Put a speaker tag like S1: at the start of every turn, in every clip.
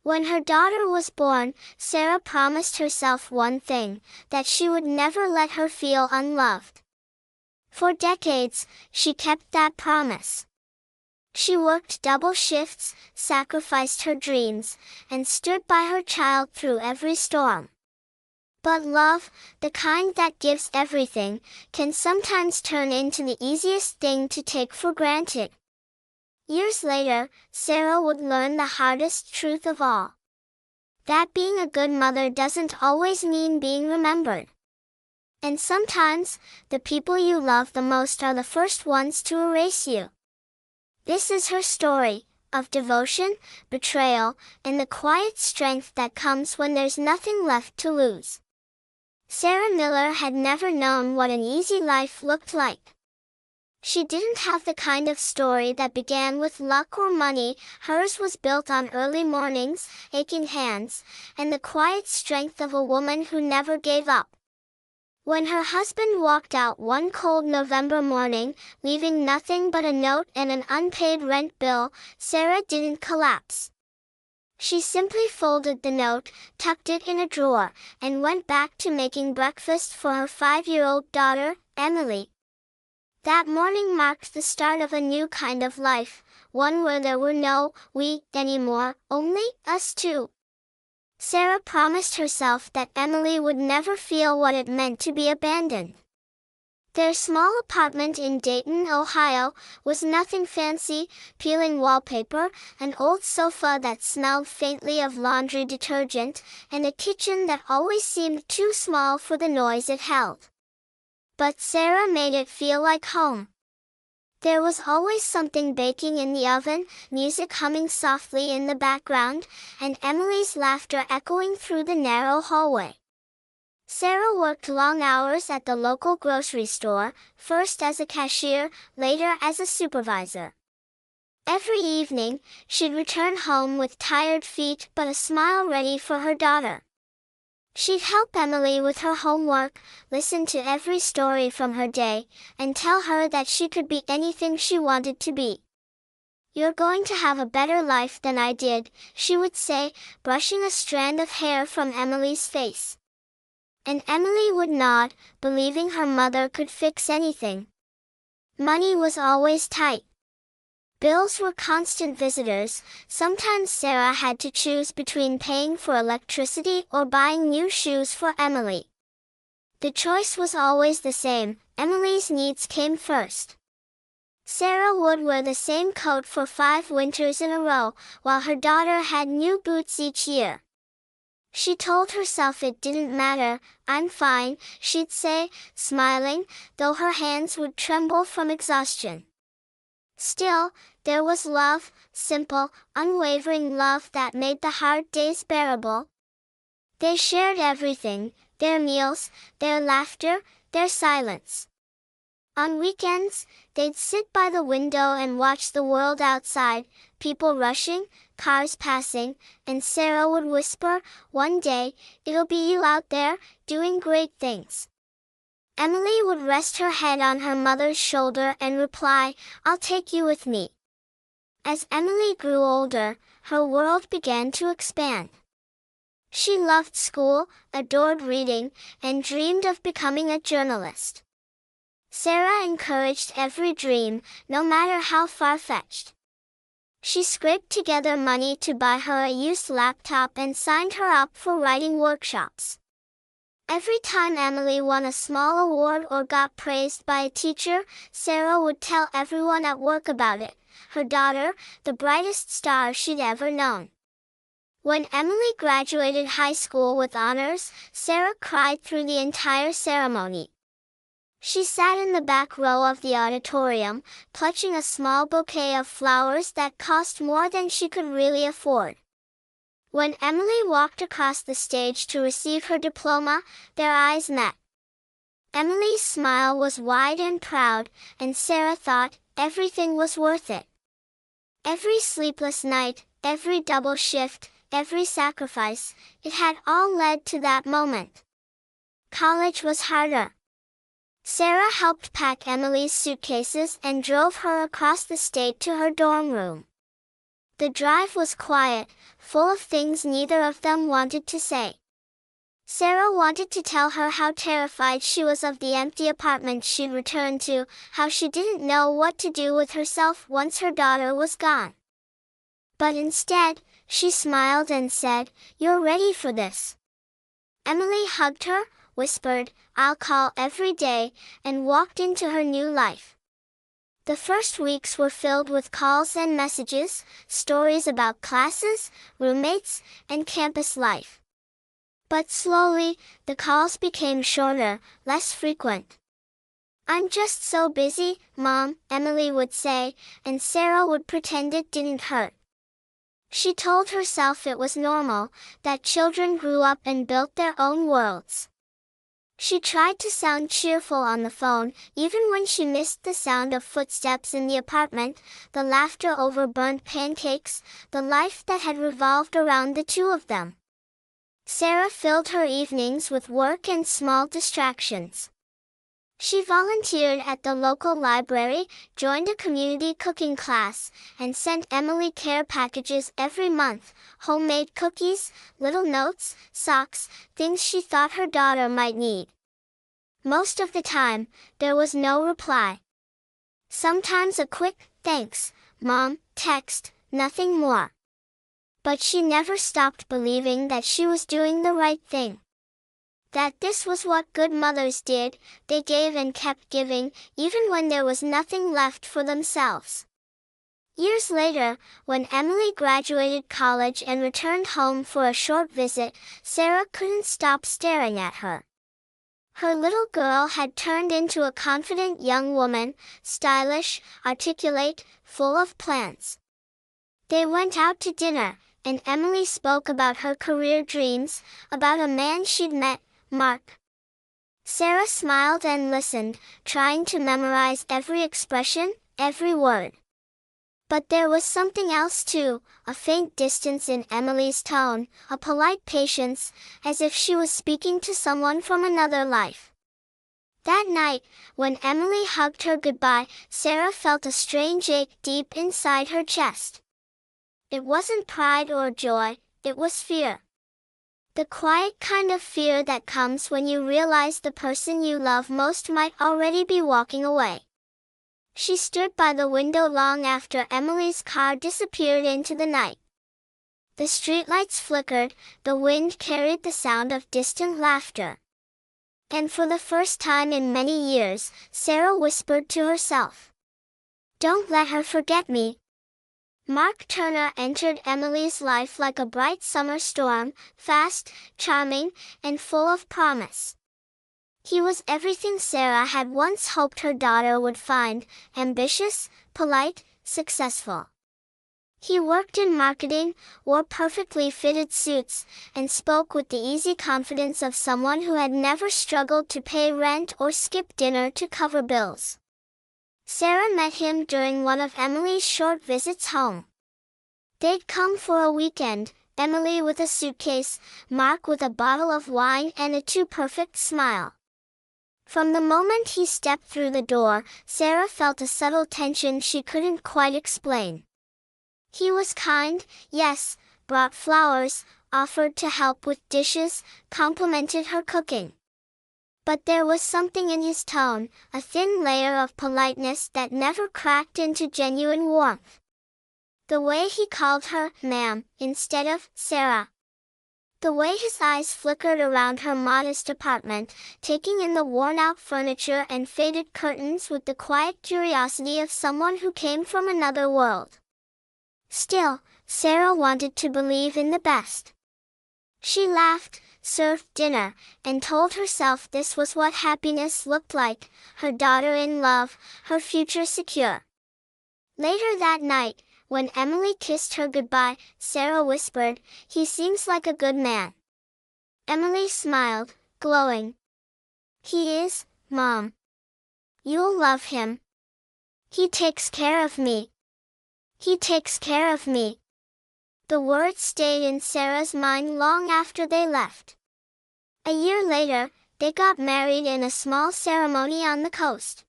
S1: When her daughter was born, Sarah promised herself one thing, that she would never let her feel unloved. For decades, she kept that promise. She worked double shifts, sacrificed her dreams, and stood by her child through every storm. But love, the kind that gives everything, can sometimes turn into the easiest thing to take for granted. Years later, Sarah would learn the hardest truth of all. That being a good mother doesn't always mean being remembered. And sometimes, the people you love the most are the first ones to erase you. This is her story, of devotion, betrayal, and the quiet strength that comes when there's nothing left to lose. Sarah Miller had never known what an easy life looked like. She didn't have the kind of story that began with luck or money. Hers was built on early mornings, aching hands, and the quiet strength of a woman who never gave up. When her husband walked out one cold November morning, leaving nothing but a note and an unpaid rent bill, Sarah didn't collapse. She simply folded the note, tucked it in a drawer, and went back to making breakfast for her 5-year-old daughter, Emily. That morning marked the start of a new kind of life, one where there were no we anymore, only us two. Sarah promised herself that Emily would never feel what it meant to be abandoned. Their small apartment in Dayton, Ohio, was nothing fancy: peeling wallpaper, an old sofa that smelled faintly of laundry detergent, and a kitchen that always seemed too small for the noise it held. But Sarah made it feel like home. There was always something baking in the oven, music humming softly in the background, and Emily's laughter echoing through the narrow hallway. Sarah worked long hours at the local grocery store, first as a cashier, later as a supervisor. Every evening, she'd return home with tired feet but a smile ready for her daughter. She'd help Emily with her homework, listen to every story from her day, and tell her that she could be anything she wanted to be. "You're going to have a better life than I did," she would say, brushing a strand of hair from Emily's face. And Emily would nod, believing her mother could fix anything. Money was always tight. Bills were constant visitors. Sometimes Sarah had to choose between paying for electricity or buying new shoes for Emily. The choice was always the same: Emily's needs came first. Sarah would wear the same coat for 5 winters in a row, while her daughter had new boots each year. She told herself it didn't matter. "I'm fine," she'd say, smiling, though her hands would tremble from exhaustion. Still, there was love, simple, unwavering love that made the hard days bearable. They shared everything: their meals, their laughter, their silence. On weekends, they'd sit by the window and watch the world outside, people rushing, cars passing, and Sarah would whisper, "One day, it'll be you out there, doing great things." Emily would rest her head on her mother's shoulder and reply, "I'll take you with me." As Emily grew older, her world began to expand. She loved school, adored reading, and dreamed of becoming a journalist. Sarah encouraged every dream, no matter how far-fetched. She scraped together money to buy her a used laptop and signed her up for writing workshops. Every time Emily won a small award or got praised by a teacher, Sarah would tell everyone at work about it: her daughter, the brightest star she'd ever known. When Emily graduated high school with honors, Sarah cried through the entire ceremony. She sat in the back row of the auditorium, clutching a small bouquet of flowers that cost more than she could really afford. When Emily walked across the stage to receive her diploma, their eyes met. Emily's smile was wide and proud, and Sarah thought everything was worth it. Every sleepless night, every double shift, every sacrifice, it had all led to that moment. College was harder. Sarah helped pack Emily's suitcases and drove her across the state to her dorm room. The drive was quiet, full of things neither of them wanted to say. Sarah wanted to tell her how terrified she was of the empty apartment she'd returned to, how she didn't know what to do with herself once her daughter was gone. But instead, she smiled and said, "You're ready for this." Emily hugged her, whispered, "I'll call every day," and walked into her new life. The first weeks were filled with calls and messages, stories about classes, roommates, and campus life. But slowly, the calls became shorter, less frequent. "I'm just so busy, Mom," Emily would say, and Sarah would pretend it didn't hurt. She told herself it was normal, that children grew up and built their own worlds. She tried to sound cheerful on the phone, even when she missed the sound of footsteps in the apartment, the laughter over burnt pancakes, the life that had revolved around the two of them. Sarah filled her evenings with work and small distractions. She volunteered at the local library, joined a community cooking class, and sent Emily care packages every month, homemade cookies, little notes, socks, things she thought her daughter might need. Most of the time, there was no reply. Sometimes a quick, "Thanks, Mom," text, nothing more. But she never stopped believing that she was doing the right thing. That this was what good mothers did, they gave and kept giving, even when there was nothing left for themselves. Years later, when Emily graduated college and returned home for a short visit, Sarah couldn't stop staring at her. Her little girl had turned into a confident young woman, stylish, articulate, full of plans. They went out to dinner, and Emily spoke about her career dreams, about a man she'd met, Mark. Sarah smiled and listened, trying to memorize every expression, every word. But there was something else too, a faint distance in Emily's tone, a polite patience, as if she was speaking to someone from another life. That night, when Emily hugged her goodbye, Sarah felt a strange ache deep inside her chest. It wasn't pride or joy, it was fear. The quiet kind of fear that comes when you realize the person you love most might already be walking away. She stood by the window long after Emily's car disappeared into the night. The streetlights flickered, the wind carried the sound of distant laughter. And for the first time in many years, Sarah whispered to herself, "Don't let her forget me." Mark Turner entered Emily's life like a bright summer storm, fast, charming, and full of promise. He was everything Sarah had once hoped her daughter would find: ambitious, polite, successful. He worked in marketing, wore perfectly fitted suits, and spoke with the easy confidence of someone who had never struggled to pay rent or skip dinner to cover bills. Sarah met him during one of Emily's short visits home. They'd come for a weekend, Emily with a suitcase, Mark with a bottle of wine and a too-perfect smile. From the moment he stepped through the door, Sarah felt a subtle tension she couldn't quite explain. He was kind, yes, brought flowers, offered to help with dishes, complimented her cooking. But there was something in his tone, a thin layer of politeness that never cracked into genuine warmth. The way he called her, "Ma'am," instead of "Sarah." The way his eyes flickered around her modest apartment, taking in the worn-out furniture and faded curtains with the quiet curiosity of someone who came from another world. Still, Sarah wanted to believe in the best. She laughed, served dinner, and told herself this was what happiness looked like: her daughter in love, her future secure. Later that night, when Emily kissed her goodbye, Sarah whispered, "He seems like a good man." Emily smiled, glowing. "He is, Mom. You'll love him. He takes care of me. He takes care of me." The words stayed in Sarah's mind long after they left. A year later, they got married in a small ceremony on the coast.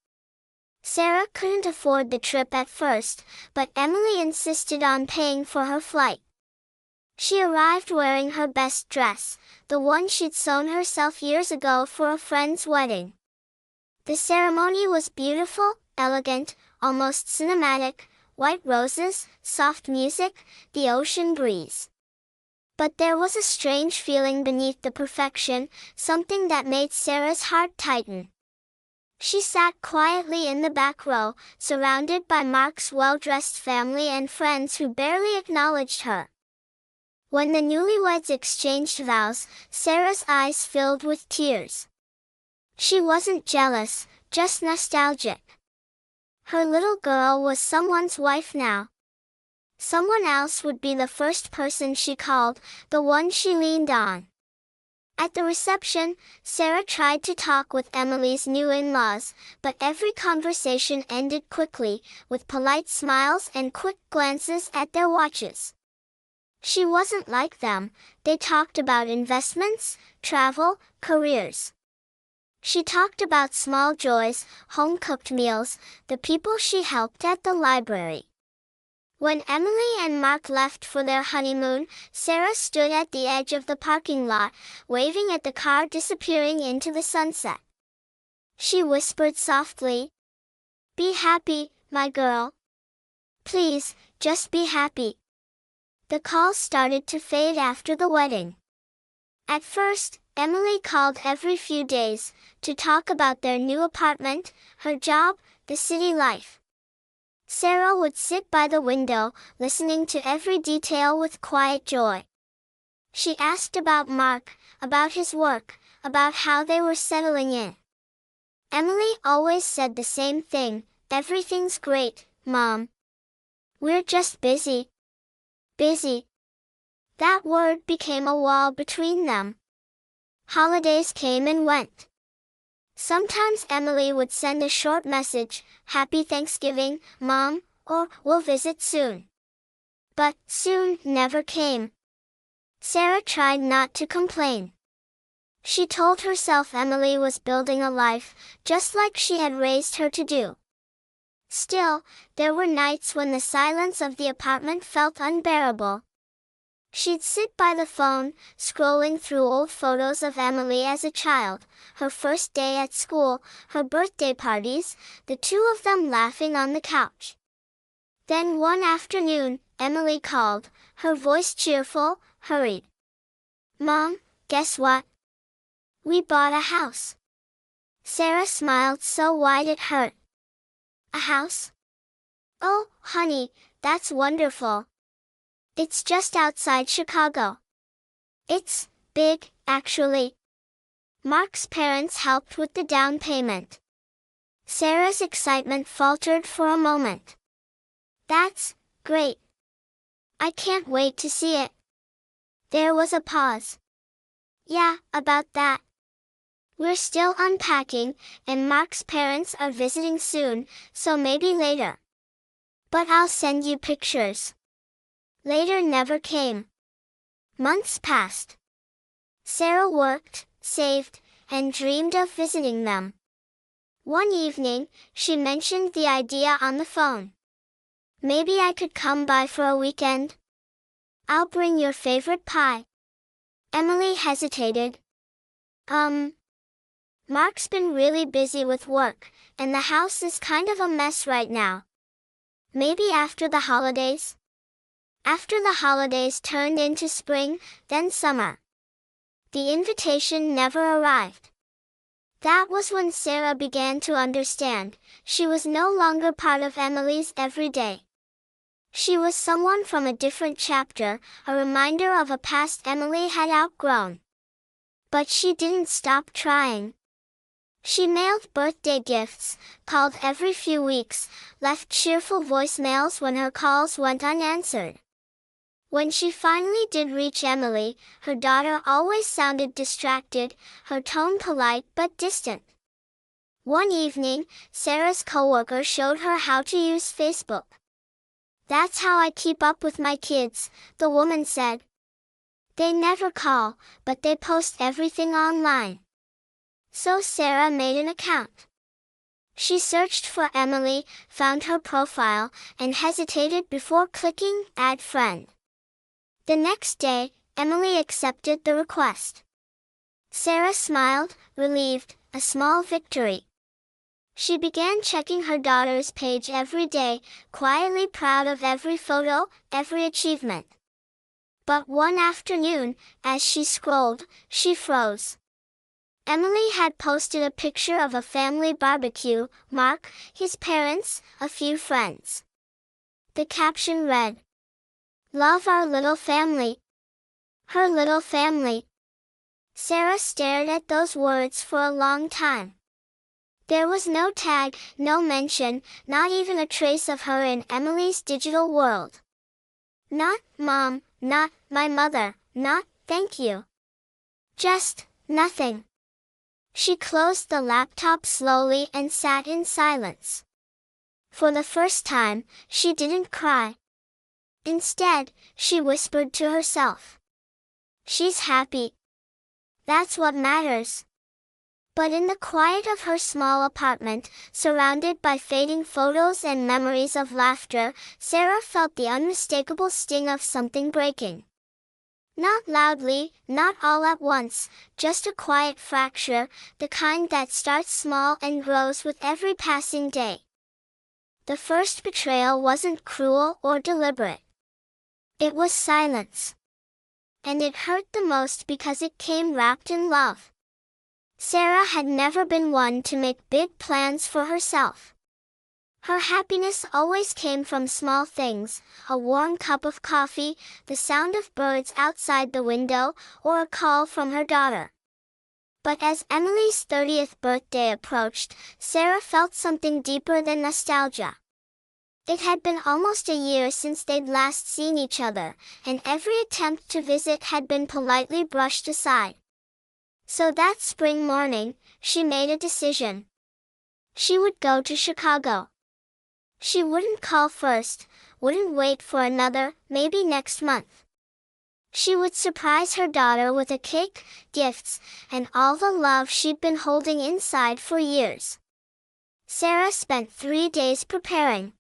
S1: Sarah couldn't afford the trip at first, but Emily insisted on paying for her flight. She arrived wearing her best dress, the one she'd sewn herself years ago for a friend's wedding. The ceremony was beautiful, elegant, almost cinematic, white roses, soft music, the ocean breeze. But there was a strange feeling beneath the perfection, something that made Sarah's heart tighten. She sat quietly in the back row, surrounded by Mark's well-dressed family and friends who barely acknowledged her. When the newlyweds exchanged vows, Sarah's eyes filled with tears. She wasn't jealous, just nostalgic. Her little girl was someone's wife now. Someone else would be the first person she called, the one she leaned on. At the reception, Sarah tried to talk with Emily's new in-laws, but every conversation ended quickly, with polite smiles and quick glances at their watches. She wasn't like them. They talked about investments, travel, careers. She talked about small joys, home-cooked meals, the people she helped at the library. When Emily and Mark left for their honeymoon, Sarah stood at the edge of the parking lot, waving at the car disappearing into the sunset. She whispered softly, "Be happy, my girl. Please, just be happy." The call started to fade after the wedding. At first, Emily called every few days, to talk about their new apartment, her job, the city life. Sarah would sit by the window, listening to every detail with quiet joy. She asked about Mark, about his work, about how they were settling in. Emily always said the same thing, "Everything's great, Mom. We're just busy." Busy. That word became a wall between them. Holidays came and went. Sometimes Emily would send a short message, "Happy Thanksgiving, Mom," or "We'll visit soon." But soon never came. Sarah tried not to complain. She told herself Emily was building a life, just like she had raised her to do. Still, there were nights when the silence of the apartment felt unbearable. She'd sit by the phone, scrolling through old photos of Emily as a child, her first day at school, her birthday parties, the two of them laughing on the couch. Then one afternoon, Emily called, her voice cheerful, hurried. "Mom, guess what? We bought a house." Sarah smiled so wide it hurt. "A house? Oh, honey, that's wonderful. It's just outside Chicago." "It's big, actually." Mark's parents helped with the down payment. Sarah's excitement faltered for a moment. "That's great. I can't wait to see it." There was a pause. "Yeah, about that. We're still unpacking, and Mark's parents are visiting soon, so maybe later. But I'll send you pictures." Later never came. Months passed. Sarah worked, saved, and dreamed of visiting them. One evening, she mentioned the idea on the phone. "Maybe I could come by for a weekend. I'll bring your favorite pie." Emily hesitated. Mark's been really busy with work, and the house is kind of a mess right now. Maybe after the holidays?" After the holidays turned into spring, then summer. The invitation never arrived. That was when Sarah began to understand. She was no longer part of Emily's everyday. She was someone from a different chapter, a reminder of a past Emily had outgrown. But she didn't stop trying. She mailed birthday gifts, called every few weeks, left cheerful voicemails when her calls went unanswered. When she finally did reach Emily, her daughter always sounded distracted, her tone polite but distant. One evening, Sarah's coworker showed her how to use Facebook. "That's how I keep up with my kids," the woman said. "They never call, but they post everything online." So Sarah made an account. She searched for Emily, found her profile, and hesitated before clicking Add Friend. The next day, Emily accepted the request. Sarah smiled, relieved, a small victory. She began checking her daughter's page every day, quietly proud of every photo, every achievement. But one afternoon, as she scrolled, she froze. Emily had posted a picture of a family barbecue, Mark, his parents, a few friends. The caption read, "Love our little family." Her little family. Sarah stared at those words for a long time. There was no tag, no mention, not even a trace of her in Emily's digital world. Not "Mom," not "My mother," not "Thank you." Just nothing. She closed the laptop slowly and sat in silence. For the first time, she didn't cry. Instead, she whispered to herself, "She's happy. That's what matters." But in the quiet of her small apartment, surrounded by fading photos and memories of laughter, Sarah felt the unmistakable sting of something breaking. Not loudly, not all at once, just a quiet fracture, the kind that starts small and grows with every passing day. The first betrayal wasn't cruel or deliberate. It was silence. And it hurt the most because it came wrapped in love. Sarah had never been one to make big plans for herself. Her happiness always came from small things, a warm cup of coffee, the sound of birds outside the window, or a call from her daughter. But as Emily's 30th birthday approached, Sarah felt something deeper than nostalgia. It had been almost a year since they'd last seen each other, and every attempt to visit had been politely brushed aside. So that spring morning, she made a decision. She would go to Chicago. She wouldn't call first, wouldn't wait for another, maybe next month. She would surprise her daughter with a cake, gifts, and all the love she'd been holding inside for years. Sarah spent 3 days preparing.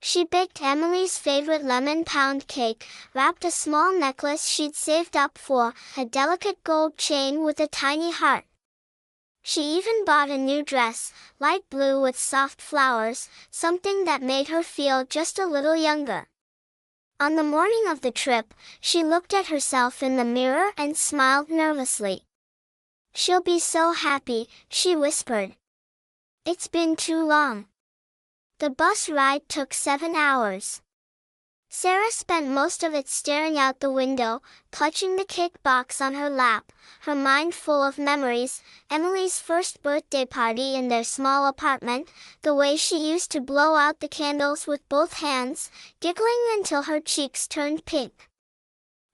S1: She baked Emily's favorite lemon pound cake, wrapped a small necklace she'd saved up for, a delicate gold chain with a tiny heart. She even bought a new dress, light blue with soft flowers, something that made her feel just a little younger. On the morning of the trip, she looked at herself in the mirror and smiled nervously. "She'll be so happy," she whispered. "It's been too long." The bus ride took 7 hours. Sarah spent most of it staring out the window, clutching the cake box on her lap, her mind full of memories, Emily's first birthday party in their small apartment, the way she used to blow out the candles with both hands, giggling until her cheeks turned pink.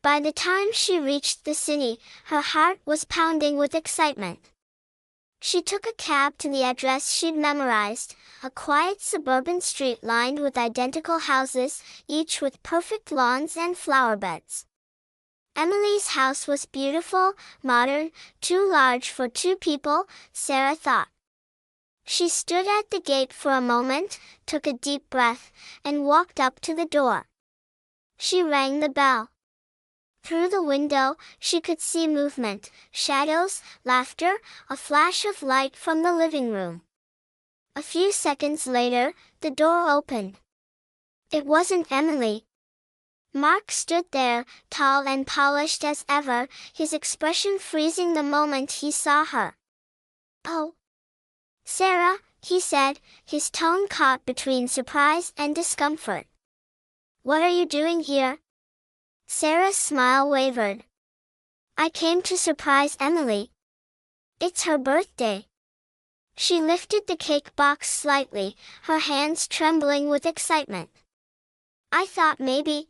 S1: By the time she reached the city, her heart was pounding with excitement. She took a cab to the address she'd memorized, a quiet suburban street lined with identical houses, each with perfect lawns and flower beds. Emily's house was beautiful, modern, too large for 2 people, Sarah thought. She stood at the gate for a moment, took a deep breath, and walked up to the door. She rang the bell. Through the window, she could see movement, shadows, laughter, a flash of light from the living room. A few seconds later, the door opened. It wasn't Emily. Mark stood there, tall and polished as ever, his expression freezing the moment he saw her. "Oh, Sarah," he said, his tone caught between surprise and discomfort. "What are you doing here?" Sarah's smile wavered. "I came to surprise Emily. It's her birthday." She lifted the cake box slightly, her hands trembling with excitement. "I thought maybe—"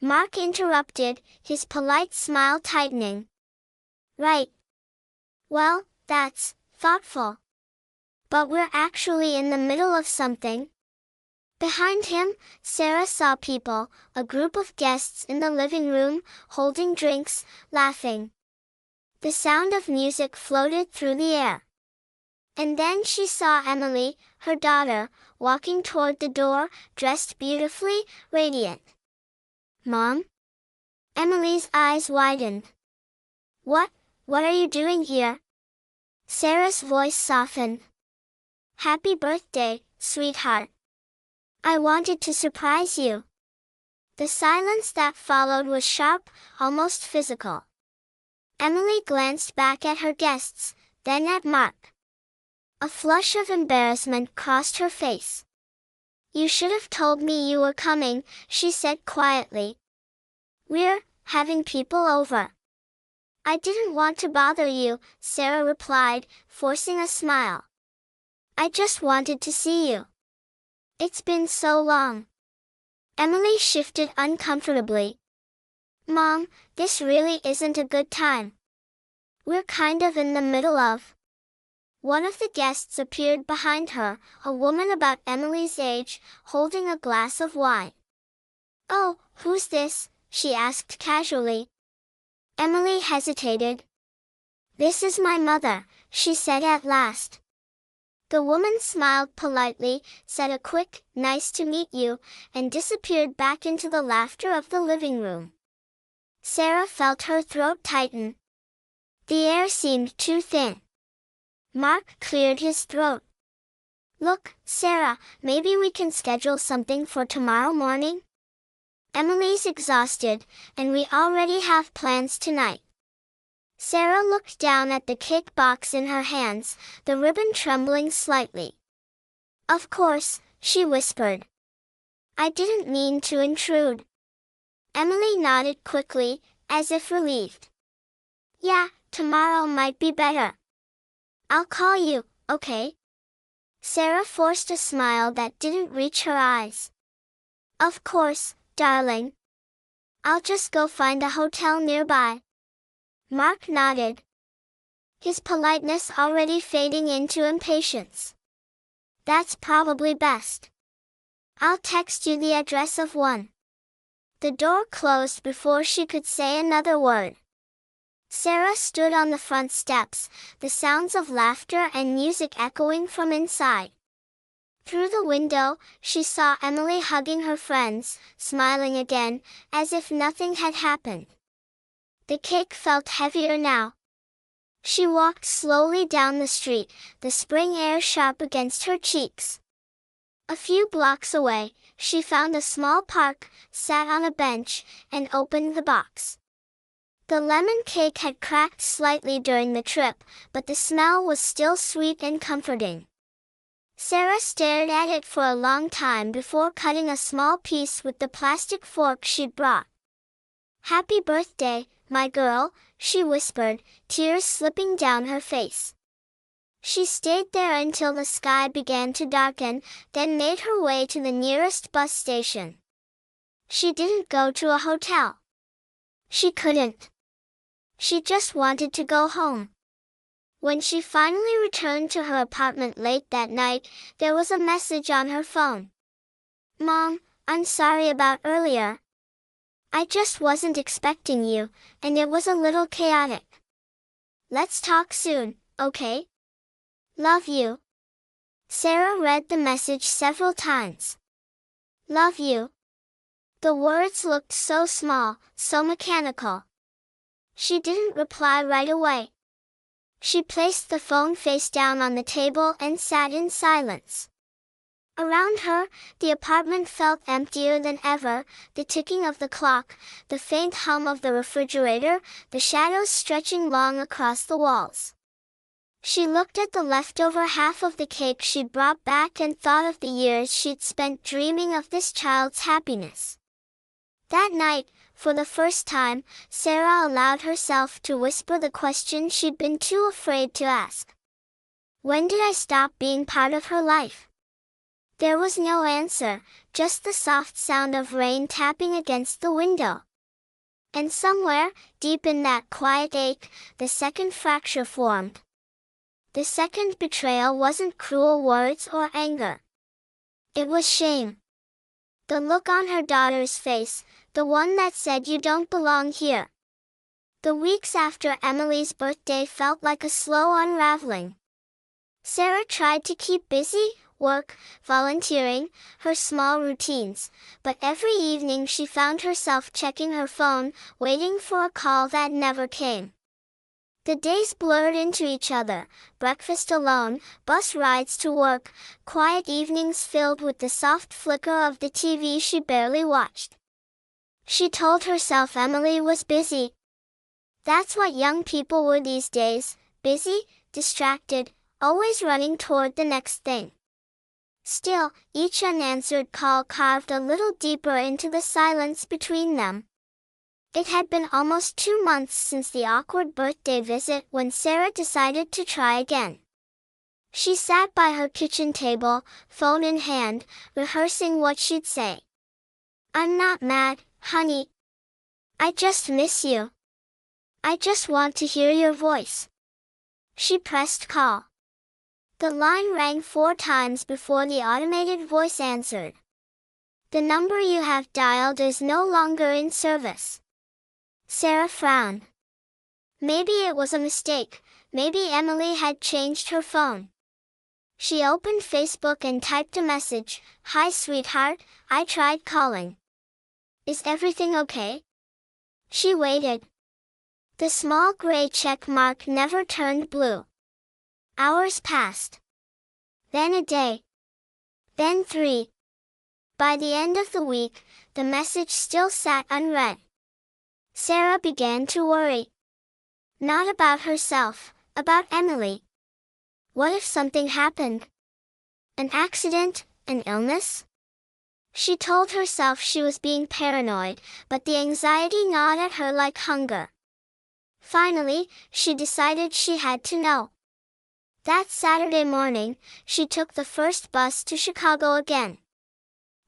S1: Mark interrupted, his polite smile tightening. "Right. Well, that's thoughtful. But we're actually in the middle of something." Behind him, Sarah saw people, a group of guests in the living room, holding drinks, laughing. The sound of music floated through the air. And then she saw Emily, her daughter, walking toward the door, dressed beautifully, radiant. "Mom?" Emily's eyes widened. What are you doing here?" Sarah's voice softened. "Happy birthday, sweetheart. I wanted to surprise you." The silence that followed was sharp, almost physical. Emily glanced back at her guests, then at Mark. A flush of embarrassment crossed her face. "You should have told me you were coming," she said quietly. "We're having people over." "I didn't want to bother you," Sarah replied, forcing a smile. "I just wanted to see you. It's been so long." Emily shifted uncomfortably. "Mom, this really isn't a good time. We're kind of in the middle of..." One of the guests appeared behind her, a woman about Emily's age, holding a glass of wine. "Oh, who's this?" she asked casually. Emily hesitated. "This is my mother," she said at last. The woman smiled politely, said a quick, "Nice to meet you," and disappeared back into the laughter of the living room. Sarah felt her throat tighten. The air seemed too thin. Mark cleared his throat. "Look, Sarah, maybe we can schedule something for tomorrow morning? Emily's exhausted, and we already have plans tonight." Sarah looked down at the cake box in her hands, the ribbon trembling slightly. "Of course," she whispered. "I didn't mean to intrude." Emily nodded quickly, as if relieved. "Yeah, tomorrow might be better. I'll call you, okay?" Sarah forced a smile that didn't reach her eyes. "Of course, darling. I'll just go find a hotel nearby." Mark nodded, his politeness already fading into impatience. "That's probably best. I'll text you the address of one." The door closed before she could say another word. Sarah stood on the front steps, the sounds of laughter and music echoing from inside. Through the window, she saw Emily hugging her friends, smiling again, as if nothing had happened. The cake felt heavier now. She walked slowly down the street, the spring air sharp against her cheeks. A few blocks away, she found a small park, sat on a bench, and opened the box. The lemon cake had cracked slightly during the trip, but the smell was still sweet and comforting. Sarah stared at it for a long time before cutting a small piece with the plastic fork she'd brought. "Happy birthday, my girl," she whispered, tears slipping down her face. She stayed there until the sky began to darken, then made her way to the nearest bus station. She didn't go to a hotel. She couldn't. She just wanted to go home. When she finally returned to her apartment late that night, there was a message on her phone. "Mom, I'm sorry about earlier. I just wasn't expecting you, and it was a little chaotic. Let's talk soon, okay? Love you." Sarah read the message several times. "Love you." The words looked so small, so mechanical. She didn't reply right away. She placed the phone face down on the table and sat in silence. Around her, the apartment felt emptier than ever, the ticking of the clock, the faint hum of the refrigerator, the shadows stretching long across the walls. She looked at the leftover half of the cake she'd brought back and thought of the years she'd spent dreaming of this child's happiness. That night, for the first time, Sarah allowed herself to whisper the question she'd been too afraid to ask. When did I stop being part of her life? There was no answer, just the soft sound of rain tapping against the window. And somewhere, deep in that quiet ache, the second fracture formed. The second betrayal wasn't cruel words or anger. It was shame. The look on her daughter's face, the one that said you don't belong here. The weeks after Emily's birthday felt like a slow unraveling. Sarah tried to keep busy, work, volunteering, her small routines, but every evening she found herself checking her phone, waiting for a call that never came. The days blurred into each other, breakfast alone, bus rides to work, quiet evenings filled with the soft flicker of the TV she barely watched. She told herself Emily was busy. That's what young people were these days, busy, distracted, always running toward the next thing. Still, each unanswered call carved a little deeper into the silence between them. It had been almost 2 months since the awkward birthday visit when Sarah decided to try again. She sat by her kitchen table, phone in hand, rehearsing what she'd say. "I'm not mad, honey. I just miss you. I just want to hear your voice." She pressed call. The line rang 4 times before the automated voice answered. "The number you have dialed is no longer in service." Sarah frowned. Maybe it was a mistake, maybe Emily had changed her phone. She opened Facebook and typed a message, "Hi sweetheart, I tried calling. Is everything okay?" She waited. The small gray check mark never turned blue. Hours passed. Then a day. Then 3. By the end of the week, the message still sat unread. Sarah began to worry. Not about herself, about Emily. What if something happened? An accident, an illness? She told herself she was being paranoid, but the anxiety gnawed at her like hunger. Finally, she decided she had to know. That Saturday morning, she took the first bus to Chicago again.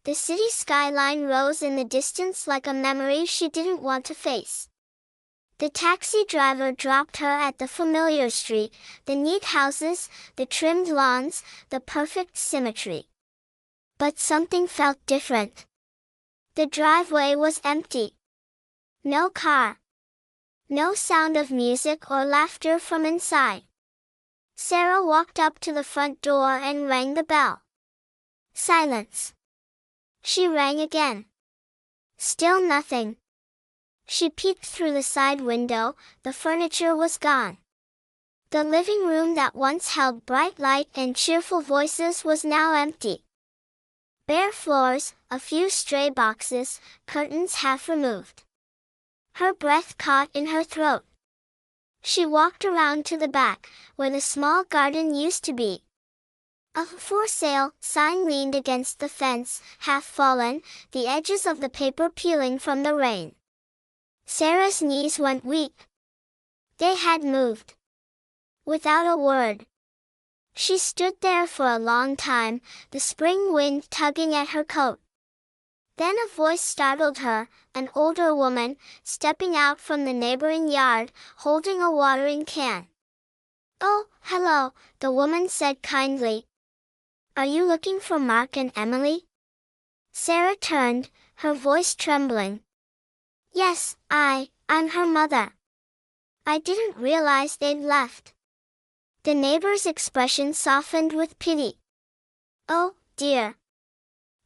S1: The city skyline rose in the distance like a memory she didn't want to face. The taxi driver dropped her at the familiar street, the neat houses, the trimmed lawns, the perfect symmetry. But something felt different. The driveway was empty. No car. No sound of music or laughter from inside. Sarah walked up to the front door and rang the bell. Silence. She rang again. Still nothing. She peeked through the side window, the furniture was gone. The living room that once held bright light and cheerful voices was now empty. Bare floors, a few stray boxes, curtains half removed. Her breath caught in her throat. She walked around to the back, where the small garden used to be. A "for sale" sign leaned against the fence, half fallen, the edges of the paper peeling from the rain. Sarah's knees went weak. They had moved. Without a word. She stood there for a long time, the spring wind tugging at her coat. Then a voice startled her, an older woman, stepping out from the neighboring yard, holding a watering can. "Oh, hello," the woman said kindly. "Are you looking for Mark and Emily?" Sarah turned, her voice trembling. "Yes, I'm her mother. I didn't realize they'd left." The neighbor's expression softened with pity. "Oh, dear.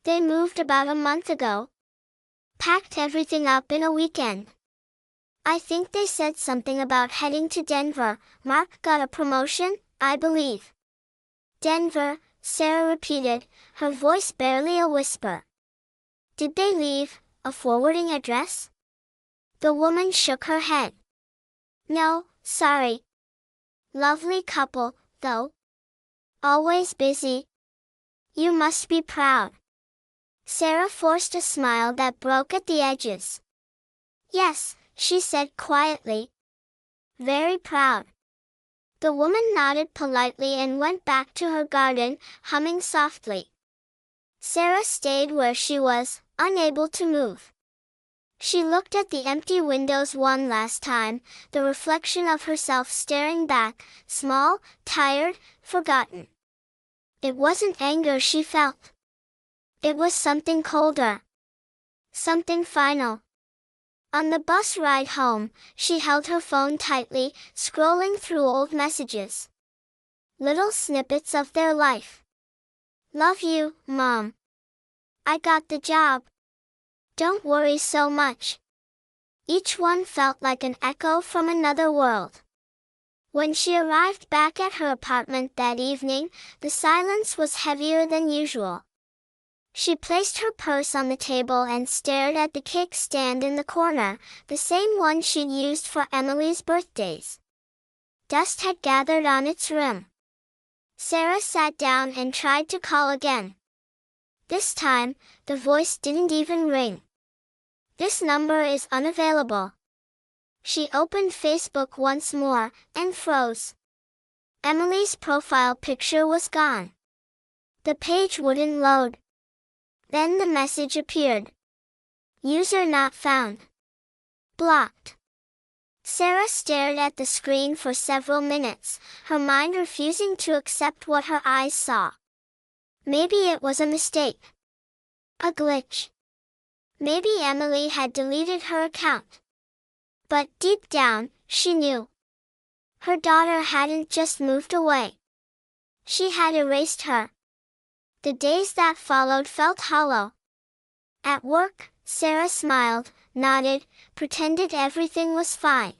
S1: They moved about a month ago. Packed everything up in a weekend. I think they said something about heading to Denver. Mark got a promotion, I believe." "Denver," Sarah repeated, her voice barely a whisper. "Did they leave a forwarding address?" The woman shook her head. "No, sorry. Lovely couple, though. Always busy. You must be proud." Sarah forced a smile that broke at the edges. "Yes," she said quietly. "Very proud." The woman nodded politely and went back to her garden, humming softly. Sarah stayed where she was, unable to move. She looked at the empty windows one last time, the reflection of herself staring back, small, tired, forgotten. It wasn't anger she felt. It was something colder. Something final. On the bus ride home, she held her phone tightly, scrolling through old messages. little snippets of their life. Love you, Mom. I got the job. Don't worry so much. Each one felt like an echo from another world. When she arrived back at her apartment that evening, the silence was heavier than usual. She placed her purse on the table and stared at the cake stand in the corner, the same one she'd used for Emily's birthdays. Dust had gathered on its rim. Sarah sat down and tried to call again. This time, the voice didn't even ring. This number is unavailable. She opened Facebook once more, and froze. Emily's profile picture was gone. The page wouldn't load. Then the message appeared. User not found. Blocked. Sarah stared at the screen for several minutes, her mind refusing to accept what her eyes saw. Maybe it was a mistake. A glitch. Maybe Emily had deleted her account. But deep down, she knew. Her daughter hadn't just moved away. She had erased her. The days that followed felt hollow. At work, Sarah smiled, nodded, pretended everything was fine.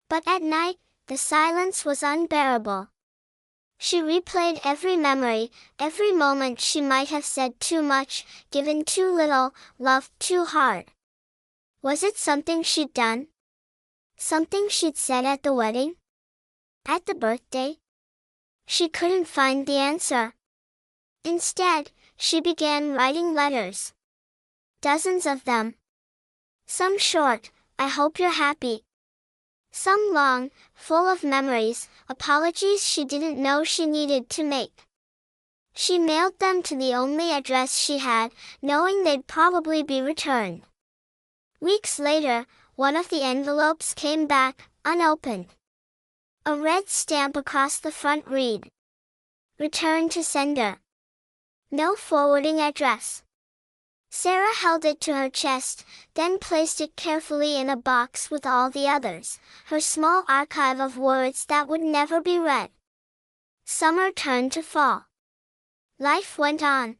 S1: But at night, the silence was unbearable. She replayed every memory, every moment she might have said too much, given too little, loved too hard. Was it something she'd done? Something she'd said at the wedding? At the birthday? She couldn't find the answer. Instead, she began writing letters. Dozens of them. Some short, I hope you're happy. Some long, full of memories, apologies she didn't know she needed to make. She mailed them to the only address she had, knowing they'd probably be returned. Weeks later, one of the envelopes came back, unopened. A red stamp across the front read. Return to sender. No forwarding address. Sarah held it to her chest, then placed it carefully in a box with all the others, her small archive of words that would never be read. Summer turned to fall. Life went on.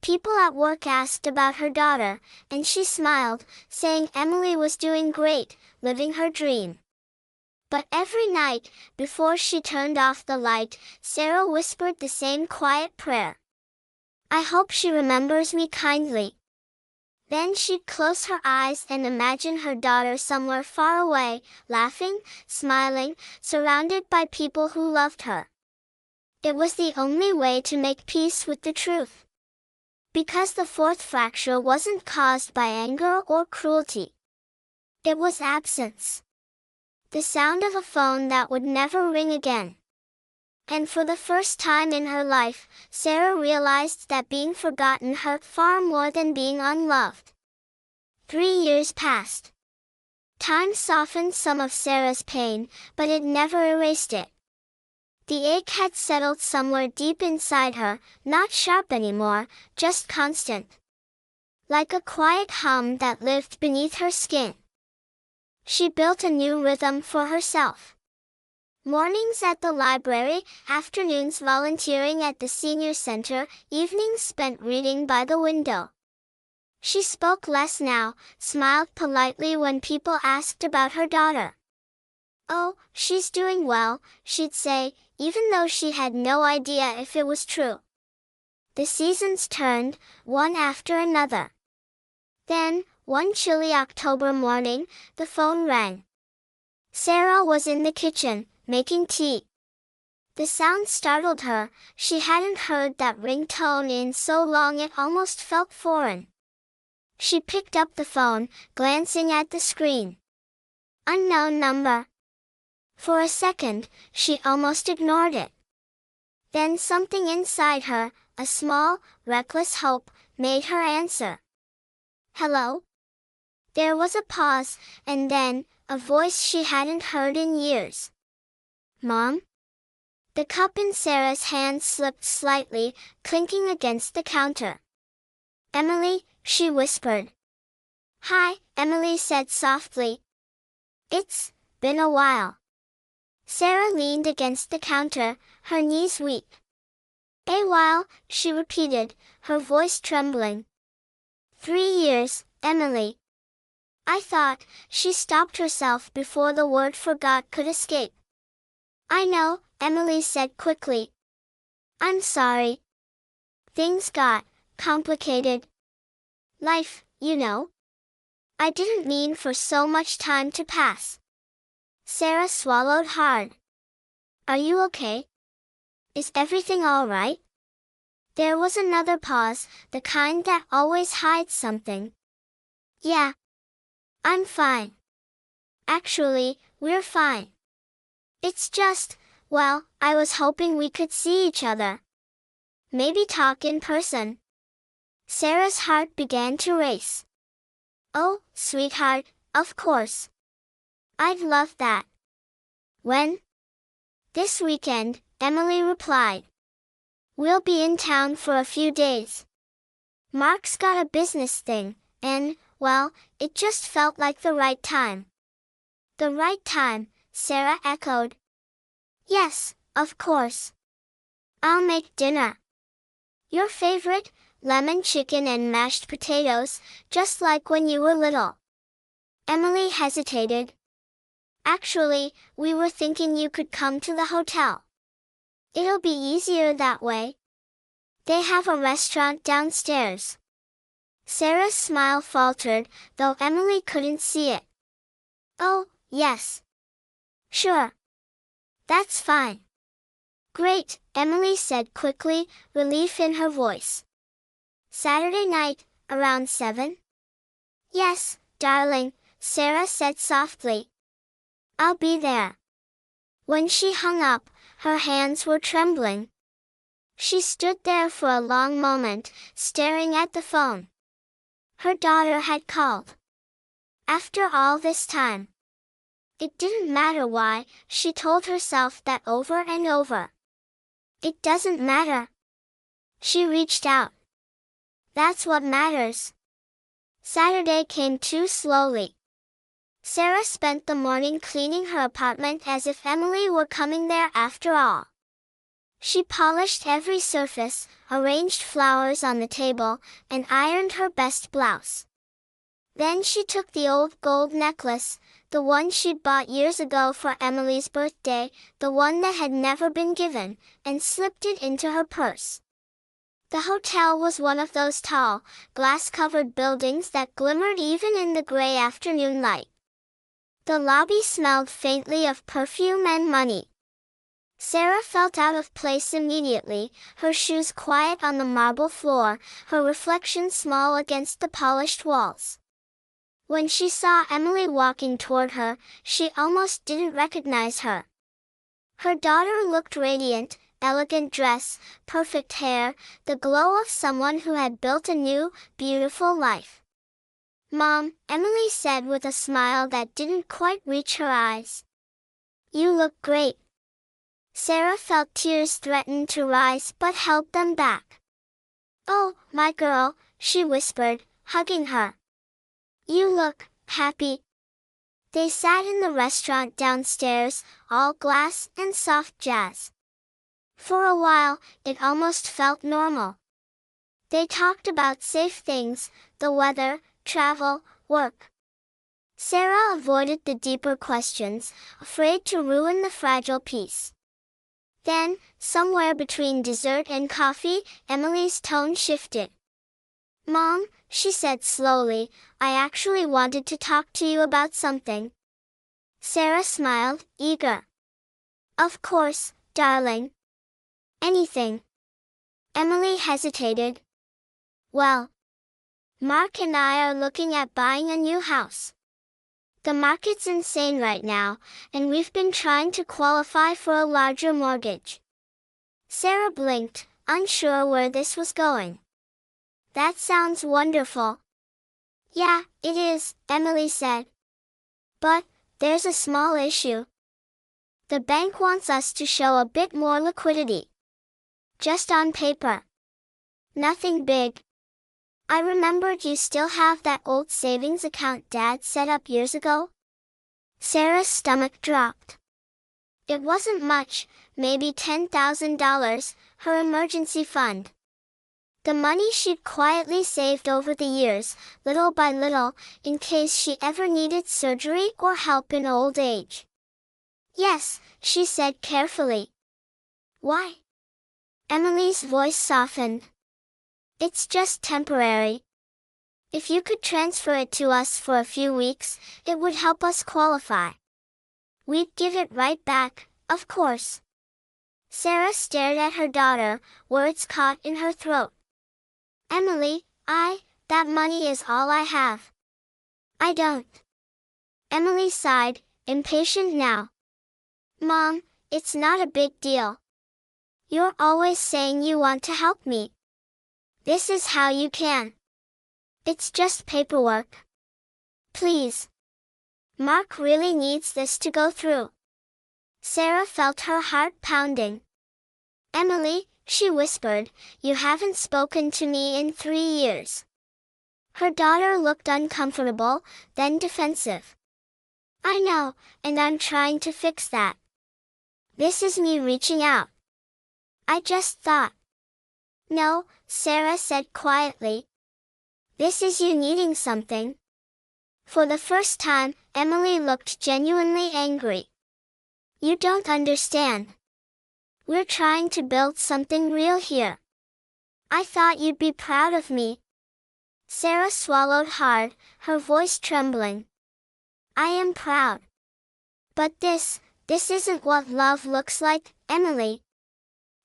S1: People at work asked about her daughter, and she smiled, saying Emily was doing great, living her dream. But every night, before she turned off the light, Sarah whispered the same quiet prayer. I hope she remembers me kindly. Then she'd close her eyes and imagine her daughter somewhere far away, laughing, smiling, surrounded by people who loved her. It was the only way to make peace with the truth. Because the fourth fracture wasn't caused by anger or cruelty. It was absence. The sound of a phone that would never ring again. And for the first time in her life, Sarah realized that being forgotten hurt far more than being unloved. 3 years passed. Time softened some of Sarah's pain, but it never erased it. The ache had settled somewhere deep inside her, not sharp anymore, just constant. Like a quiet hum that lived beneath her skin. She built a new rhythm for herself. Mornings at the library, afternoons volunteering at the senior center, evenings spent reading by the window. She spoke less now, smiled politely when people asked about her daughter. Oh, she's doing well, she'd say, even though she had no idea if it was true. The seasons turned, one after another. Then, one chilly October morning, the phone rang. Sarah was in the kitchen, making tea. The sound startled her, she hadn't heard that ringtone in so long it almost felt foreign. She picked up the phone, glancing at the screen. Unknown number. For a second, she almost ignored it. Then something inside her, a small, reckless hope, made her answer. Hello? There was a pause, and then, a voice she hadn't heard in years. Mom? The cup in Sarah's hand slipped slightly, clinking against the counter. Emily, she whispered. Hi, Emily said softly. It's been a while. Sarah leaned against the counter, her knees weak. "A while," she repeated, her voice trembling. 3 years, Emily. I thought. She stopped herself before the word "forgot" could escape. "I know," Emily said quickly. "I'm sorry. Things got complicated. Life, you know. I didn't mean for so much time to pass." Sarah swallowed hard. "Are you okay? Is everything all right?" There was another pause, the kind that always hides something. "Yeah. I'm fine. Actually, we're fine. It's just, well, I was hoping we could see each other. Maybe talk in person." Sarah's heart began to race. "Oh, sweetheart, of course. I'd love that." "When?" "This weekend," Emily replied. "We'll be in town for a few days. Mark's got a business thing, and, well, it just felt like the right time." "The right time," Sarah echoed. "Yes, of course. I'll make dinner. Your favorite, lemon chicken and mashed potatoes, just like when you were little." Emily hesitated. "Actually, we were thinking you could come to the hotel. It'll be easier that way. They have a restaurant downstairs." Sarah's smile faltered, though Emily couldn't see it. "Oh, yes. Sure. That's fine." "Great," Emily said quickly, relief in her voice. "Saturday night, around 7? "Yes, darling," Sarah said softly. "I'll be there." When she hung up, her hands were trembling. She stood there for a long moment, staring at the phone. Her daughter had called. After all this time. It didn't matter why, she told herself that over and over. It doesn't matter. She reached out. That's what matters. Saturday came too slowly. Sarah spent the morning cleaning her apartment as if Emily were coming there after all. She polished every surface, arranged flowers on the table, and ironed her best blouse. Then she took the old gold necklace, the one she'd bought years ago for Emily's birthday, the one that had never been given, and slipped it into her purse. The hotel was one of those tall, glass-covered buildings that glimmered even in the gray afternoon light. The lobby smelled faintly of perfume and money. Sarah felt out of place immediately, her shoes quiet on the marble floor, her reflection small against the polished walls. When she saw Emily walking toward her, she almost didn't recognize her. Her daughter looked radiant, elegant dress, perfect hair, the glow of someone who had built a new, beautiful life. "Mom," Emily said with a smile that didn't quite reach her eyes. "You look great." Sarah felt tears threaten to rise but held them back. "Oh, my girl," she whispered, hugging her. "You look happy." They sat in the restaurant downstairs, all glass and soft jazz. For a while, it almost felt normal. They talked about safe things, the weather, travel, work. Sarah avoided the deeper questions, afraid to ruin the fragile peace. Then, somewhere between dessert and coffee, Emily's tone shifted. "Mom," she said slowly, "I actually wanted to talk to you about something." Sarah smiled, eager. "Of course, darling. Anything." Emily hesitated. "Well, Mark and I are looking at buying a new house. The market's insane right now, and we've been trying to qualify for a larger mortgage." Sarah blinked, unsure where this was going. "That sounds wonderful." "Yeah, it is," Emily said. "But there's a small issue. The bank wants us to show a bit more liquidity. Just on paper. Nothing big. I remembered you still have that old savings account Dad set up years ago." Sarah's stomach dropped. It wasn't much, maybe $10,000, her emergency fund. The money she'd quietly saved over the years, little by little, in case she ever needed surgery or help in old age. Yes, she said carefully. Why? Emily's voice softened. It's just temporary. If you could transfer it to us for a few weeks, it would help us qualify. We'd give it right back, of course. Sarah stared at her daughter, words caught in her throat. Emily, that money is all I have. I don't. Emily sighed, impatient now. Mom, it's not a big deal. You're always saying you want to help me. This is how you can. It's just paperwork. Please. Mark really needs this to go through. Sarah felt her heart pounding. Emily, she whispered, you haven't spoken to me in 3 years. Her daughter looked uncomfortable, then defensive. I know, and I'm trying to fix that. This is me reaching out. I just thought. No, Sarah said quietly. This is you needing something. For the first time, Emily looked genuinely angry. You don't understand. We're trying to build something real here. I thought you'd be proud of me. Sarah swallowed hard, her voice trembling. I am proud. But this isn't what love looks like, Emily.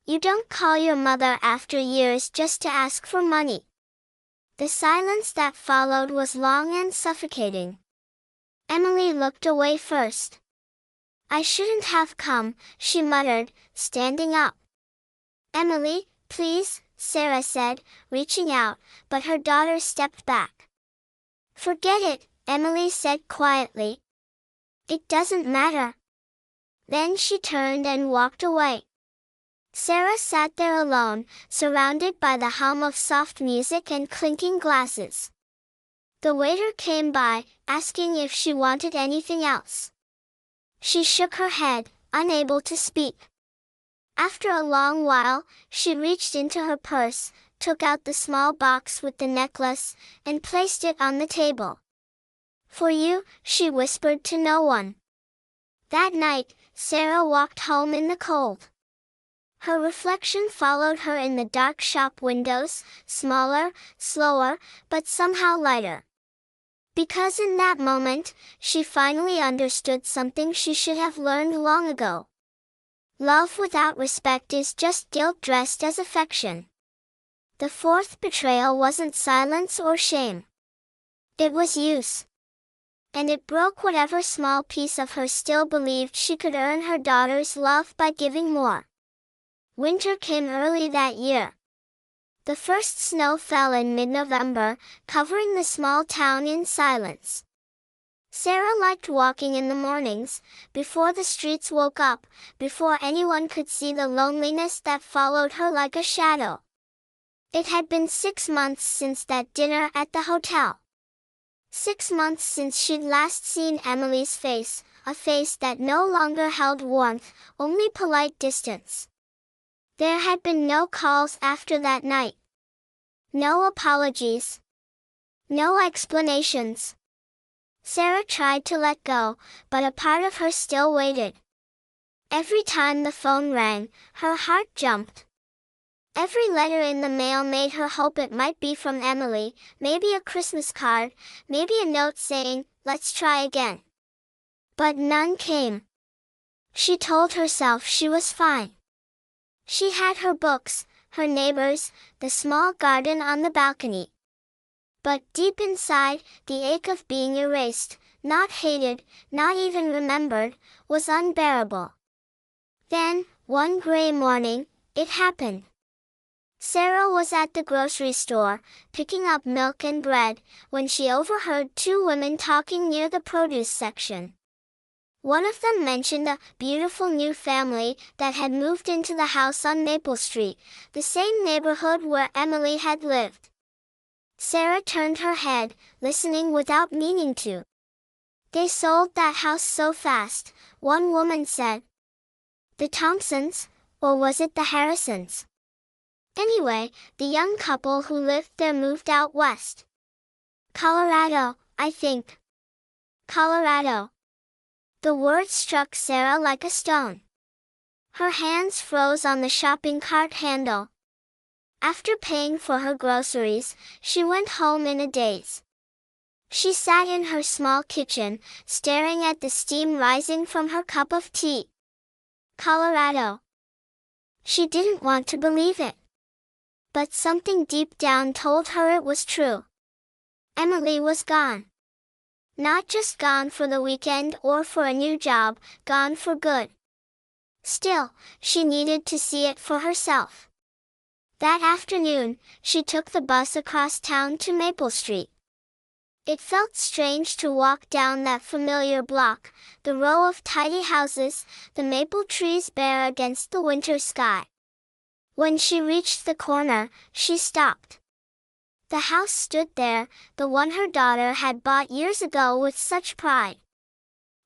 S1: You don't call your mother after years just to ask for money. The silence that followed was long and suffocating. Emily looked away first. I shouldn't have come, she muttered, standing up. Emily, please, Sarah said, reaching out, but her daughter stepped back. Forget it, Emily said quietly. It doesn't matter. Then she turned and walked away. Sarah sat there alone, surrounded by the hum of soft music and clinking glasses. The waiter came by, asking if she wanted anything else. She shook her head, unable to speak. After a long while, she reached into her purse, took out the small box with the necklace, and placed it on the table. For you, she whispered to no one. That night, Sarah walked home in the cold. Her reflection followed her in the dark shop windows, smaller, slower, but somehow lighter. Because in that moment, she finally understood something she should have learned long ago. Love without respect is just guilt dressed as affection. The fourth betrayal wasn't silence or shame. It was use. And it broke whatever small piece of her still believed she could earn her daughter's love by giving more. Winter came early that year. The first snow fell in mid-November, covering the small town in silence. Sarah liked walking in the mornings, before the streets woke up, before anyone could see the loneliness that followed her like a shadow. It had been 6 months since that dinner at the hotel. 6 months since she'd last seen Emily's face, a face that no longer held warmth, only polite distance. There had been no calls after that night. No apologies. No explanations. Sarah tried to let go, but a part of her still waited. Every time the phone rang, her heart jumped. Every letter in the mail made her hope it might be from Emily, maybe a Christmas card, maybe a note saying, let's try again. But none came. She told herself she was fine. She had her books, her neighbors, the small garden on the balcony. But deep inside, the ache of being erased, not hated, not even remembered, was unbearable. Then, one gray morning, it happened. Sarah was at the grocery store, picking up milk and bread, when she overheard 2 women talking near the produce section. One of them mentioned a beautiful new family that had moved into the house on Maple Street, the same neighborhood where Emily had lived. Sarah turned her head, listening without meaning to. They sold that house so fast, one woman said. The Thompsons, or was it the Harrisons? Anyway, the young couple who lived there moved out west. Colorado, I think. Colorado. The word struck Sarah like a stone. Her hands froze on the shopping cart handle. After paying for her groceries, she went home in a daze. She sat in her small kitchen, staring at the steam rising from her cup of tea. Colorado. She didn't want to believe it. But something deep down told her it was true. Emily was gone. Not just gone for the weekend or for a new job, gone for good. Still, she needed to see it for herself. That afternoon, she took the bus across town to Maple Street. It felt strange to walk down that familiar block, the row of tidy houses, the maple trees bare against the winter sky. When she reached the corner, she stopped. The house stood there, the one her daughter had bought years ago with such pride.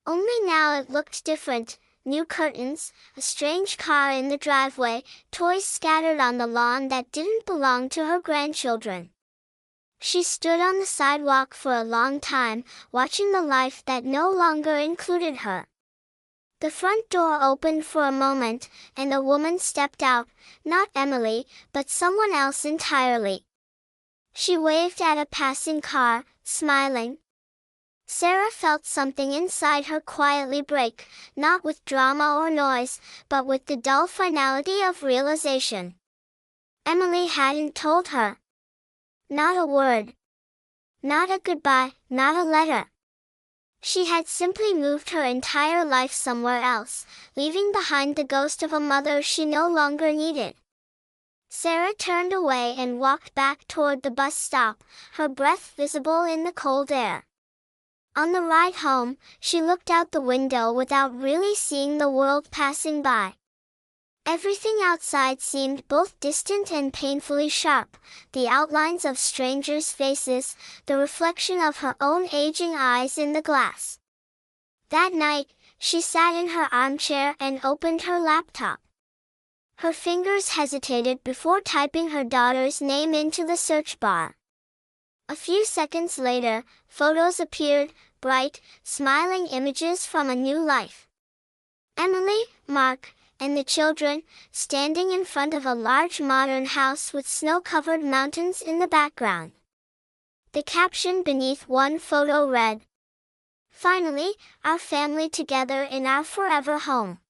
S1: Only now it looked different. New curtains, a strange car in the driveway, toys scattered on the lawn that didn't belong to her grandchildren. She stood on the sidewalk for a long time, watching the life that no longer included her. The front door opened for a moment, and a woman stepped out, not Emily, but someone else entirely. She waved at a passing car, smiling. Sarah felt something inside her quietly break, not with drama or noise, but with the dull finality of realization. Emily hadn't told her. Not a word. Not a goodbye, not a letter. She had simply moved her entire life somewhere else, leaving behind the ghost of a mother she no longer needed. Sarah turned away and walked back toward the bus stop, her breath visible in the cold air. On the ride home, she looked out the window without really seeing the world passing by. Everything outside seemed both distant and painfully sharp, the outlines of strangers' faces, the reflection of her own aging eyes in the glass. That night, she sat in her armchair and opened her laptop. Her fingers hesitated before typing her daughter's name into the search bar. A few seconds later, photos appeared, bright, smiling images from a new life. Emily, Mark, and the children, standing in front of a large modern house with snow-covered mountains in the background. The caption beneath one photo read, "Finally, our family together in our forever home."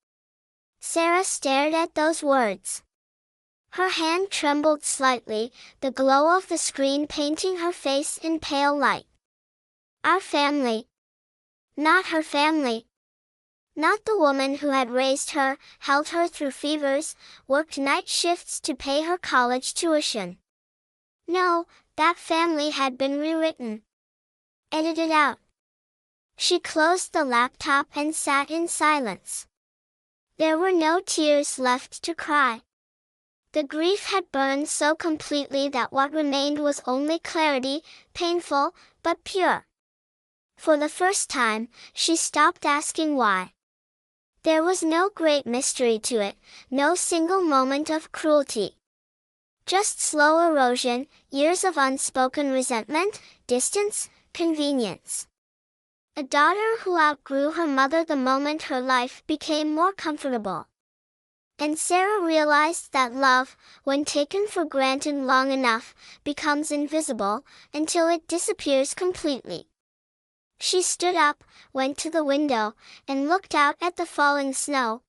S1: Sarah stared at those words. Her hand trembled slightly, the glow of the screen painting her face in pale light. Our family. Not her family. Not the woman who had raised her, held her through fevers, worked night shifts to pay her college tuition. No, that family had been rewritten. Edited out. She closed the laptop and sat in silence. There were no tears left to cry. The grief had burned so completely that what remained was only clarity, painful, but pure. For the first time, she stopped asking why. There was no great mystery to it, no single moment of cruelty. Just slow erosion, years of unspoken resentment, distance, convenience. A daughter who outgrew her mother the moment her life became more comfortable. And Sarah realized that love, when taken for granted long enough, becomes invisible, until it disappears completely. She stood up, went to the window, and looked out at the falling snow.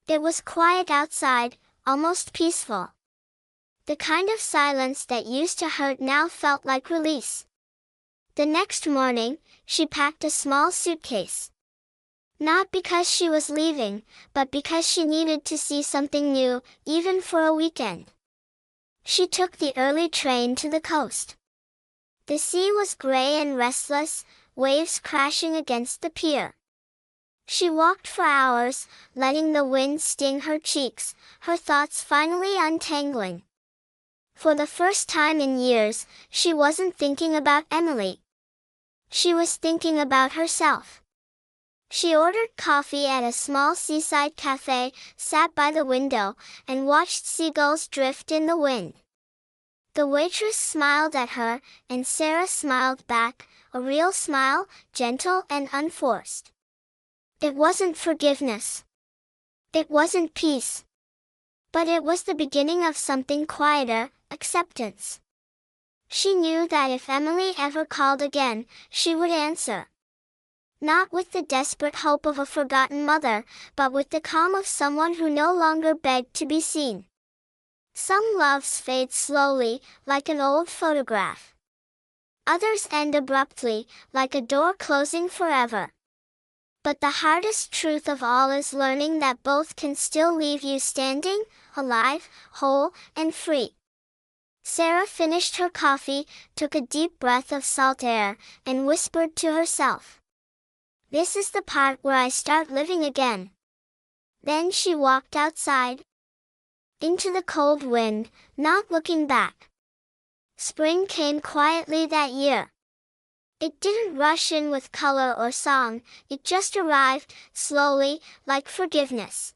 S1: It was quiet outside, almost peaceful. The kind of silence that used to hurt now felt like release. The next morning, she packed a small suitcase. Not because she was leaving, but because she needed to see something new, even for a weekend. She took the early train to the coast. The sea was gray and restless, waves crashing against the pier. She walked for hours, letting the wind sting her cheeks, her thoughts finally untangling. For the first time in years, she wasn't thinking about Emily. She was thinking about herself. She ordered coffee at a small seaside cafe, sat by the window, and watched seagulls drift in the wind. The waitress smiled at her, and Sarah smiled back, a real smile, gentle and unforced. It wasn't forgiveness. It wasn't peace. But it was the beginning of something quieter, acceptance. She knew that if Emily ever called again, she would answer. Not with the desperate hope of a forgotten mother, but with the calm of someone who no longer begged to be seen. Some loves fade slowly, like an old photograph. Others end abruptly, like a door closing forever. But the hardest truth of all is learning that both can still leave you standing, alive, whole, and free. Sarah finished her coffee, took a deep breath of salt air, and whispered to herself. This is the part where I start living again. Then she walked outside, into the cold wind, not looking back. Spring came quietly that year. It didn't rush in with color or song, it just arrived, slowly, like forgiveness.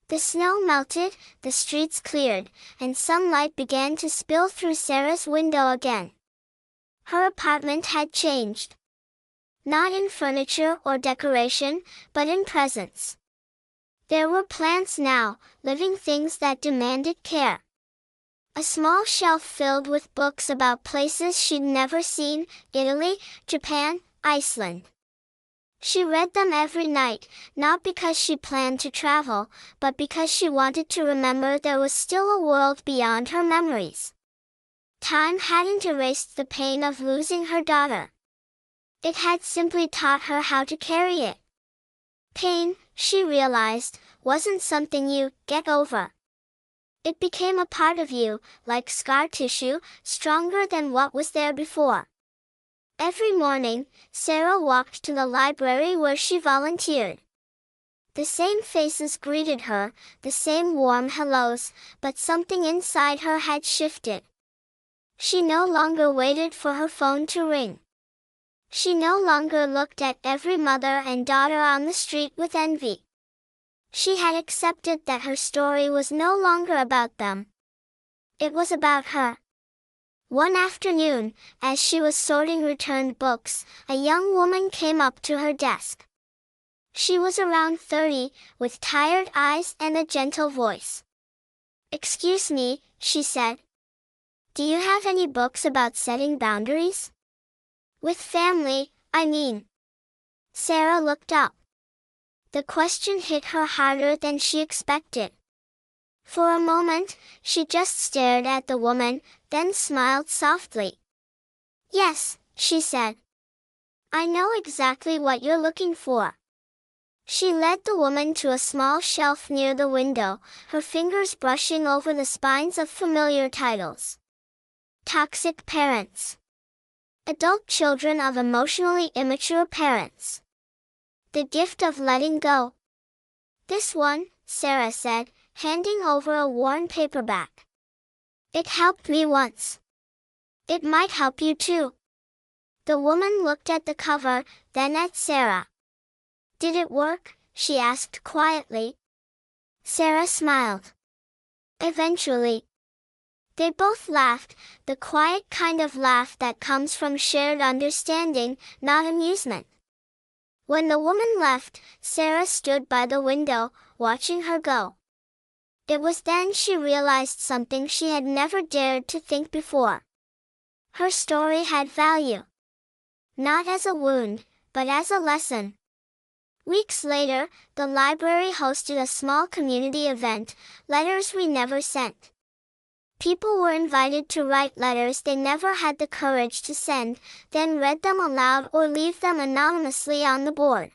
S1: The snow melted, the streets cleared, and sunlight began to spill through Sarah's window again. Her apartment had changed. Not in furniture or decoration, but in presence. There were plants now, living things that demanded care. A small shelf filled with books about places she'd never seen, Italy, Japan, Iceland. She read them every night, not because she planned to travel, but because she wanted to remember there was still a world beyond her memories. Time hadn't erased the pain of losing her daughter. It had simply taught her how to carry it. Pain, she realized, wasn't something you get over. It became a part of you, like scar tissue, stronger than what was there before. Every morning, Sarah walked to the library where she volunteered. The same faces greeted her, the same warm hellos, but something inside her had shifted. She no longer waited for her phone to ring. She no longer looked at every mother and daughter on the street with envy. She had accepted that her story was no longer about them. It was about her. One afternoon, as she was sorting returned books, a young woman came up to her desk. She was around 30, with tired eyes and a gentle voice. "Excuse me," she said. "Do you have any books about setting boundaries? With family, I mean." Sarah looked up. The question hit her harder than she expected. For a moment, she just stared at the woman, then smiled softly. "Yes," she said. "I know exactly what you're looking for." She led the woman to a small shelf near the window, her fingers brushing over the spines of familiar titles. Toxic Parents. Adult Children of Emotionally Immature Parents. The Gift of Letting Go. "This one," Sarah said, handing over a worn paperback. "It helped me once. It might help you too." The woman looked at the cover, then at Sarah. "Did it work?" she asked quietly. Sarah smiled. "Eventually." They both laughed, the quiet kind of laugh that comes from shared understanding, not amusement. When the woman left, Sarah stood by the window, watching her go. It was then she realized something she had never dared to think before. Her story had value. Not as a wound, but as a lesson. Weeks later, the library hosted a small community event, Letters We Never Sent. People were invited to write letters they never had the courage to send, then read them aloud or leave them anonymously on the board.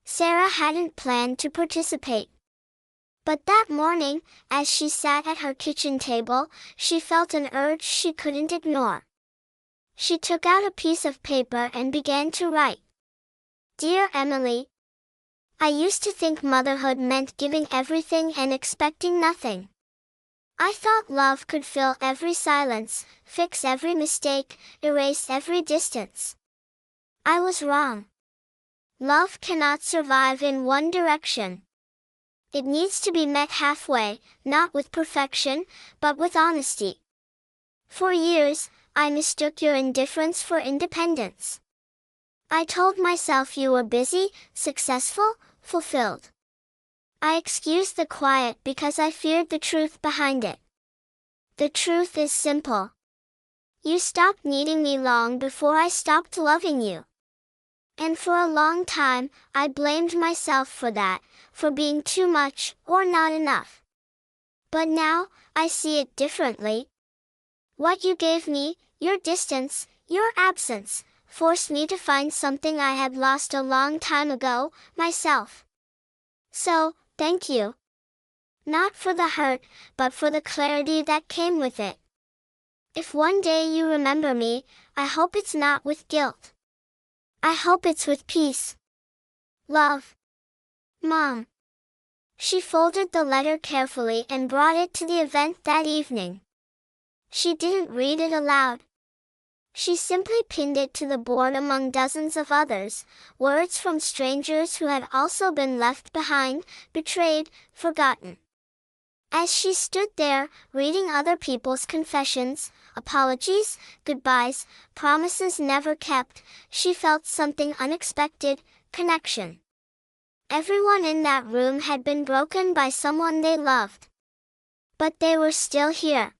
S1: Sarah hadn't planned to participate. But that morning, as she sat at her kitchen table, she felt an urge she couldn't ignore. She took out a piece of paper and began to write. "Dear Emily, I used to think motherhood meant giving everything and expecting nothing. I thought love could fill every silence, fix every mistake, erase every distance. I was wrong. Love cannot survive in one direction. It needs to be met halfway, not with perfection, but with honesty. For years, I mistook your indifference for independence. I told myself you were busy, successful, fulfilled. I excused the quiet because I feared the truth behind it. The truth is simple. You stopped needing me long before I stopped loving you. And for a long time, I blamed myself for that, for being too much or not enough. But now, I see it differently. What you gave me, your distance, your absence, forced me to find something I had lost a long time ago, myself. So, thank you. Not for the hurt, but for the clarity that came with it. If one day you remember me, I hope it's not with guilt. I hope it's with peace. Love. Mom. She folded the letter carefully and brought it to the event that evening. She didn't read it aloud. She simply pinned it to the board among dozens of others, words from strangers who had also been left behind, betrayed, forgotten. As she stood there, reading other people's confessions, apologies, goodbyes, promises never kept, she felt something unexpected: connection. Everyone in that room had been broken by someone they loved. But they were still here.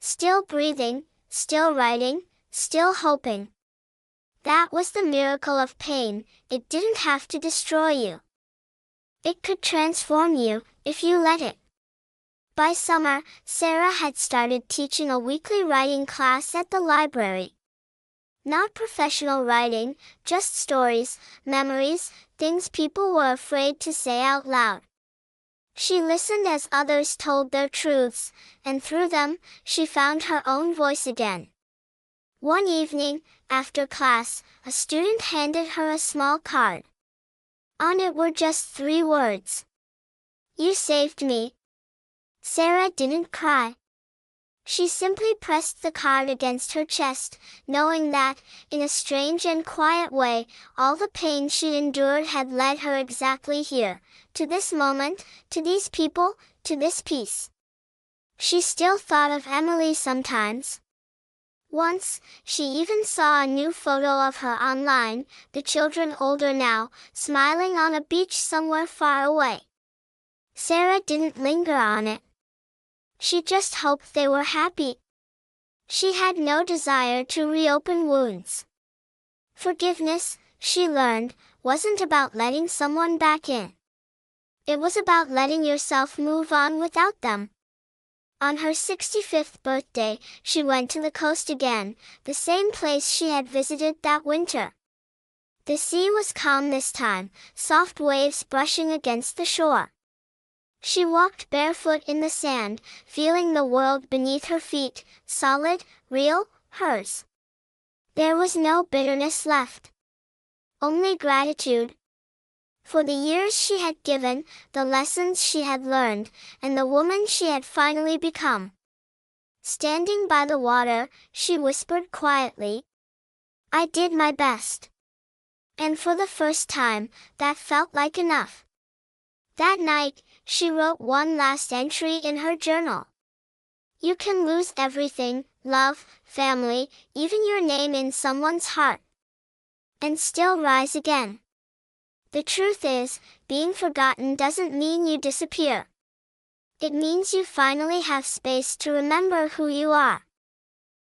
S1: Still breathing, still writing, still hoping. That was the miracle of pain. It didn't have to destroy you. It could transform you, if you let it. By summer, Sarah had started teaching a weekly writing class at the library. Not professional writing, just stories, memories, things people were afraid to say out loud. She listened as others told their truths, and through them, she found her own voice again. One evening, after class, a student handed her a small card. On it were just 3 words. "You saved me." Sarah didn't cry. She simply pressed the card against her chest, knowing that, in a strange and quiet way, all the pain she endured had led her exactly here, to this moment, to these people, to this peace. She still thought of Emily sometimes. Once, she even saw a new photo of her online, the children older now, smiling on a beach somewhere far away. Sarah didn't linger on it. She just hoped they were happy. She had no desire to reopen wounds. Forgiveness, she learned, wasn't about letting someone back in. It was about letting yourself move on without them. On her 65th birthday, she went to the coast again, the same place she had visited that winter. The sea was calm this time, soft waves brushing against the shore. She walked barefoot in the sand, feeling the world beneath her feet, solid, real, hers. There was no bitterness left. Only gratitude. For the years she had given, the lessons she had learned, and the woman she had finally become. Standing by the water, she whispered quietly, "I did my best." And for the first time, that felt like enough. That night, she wrote one last entry in her journal. You can lose everything, love, family, even your name in someone's heart, and still rise again. The truth is, being forgotten doesn't mean you disappear. It means you finally have space to remember who you are.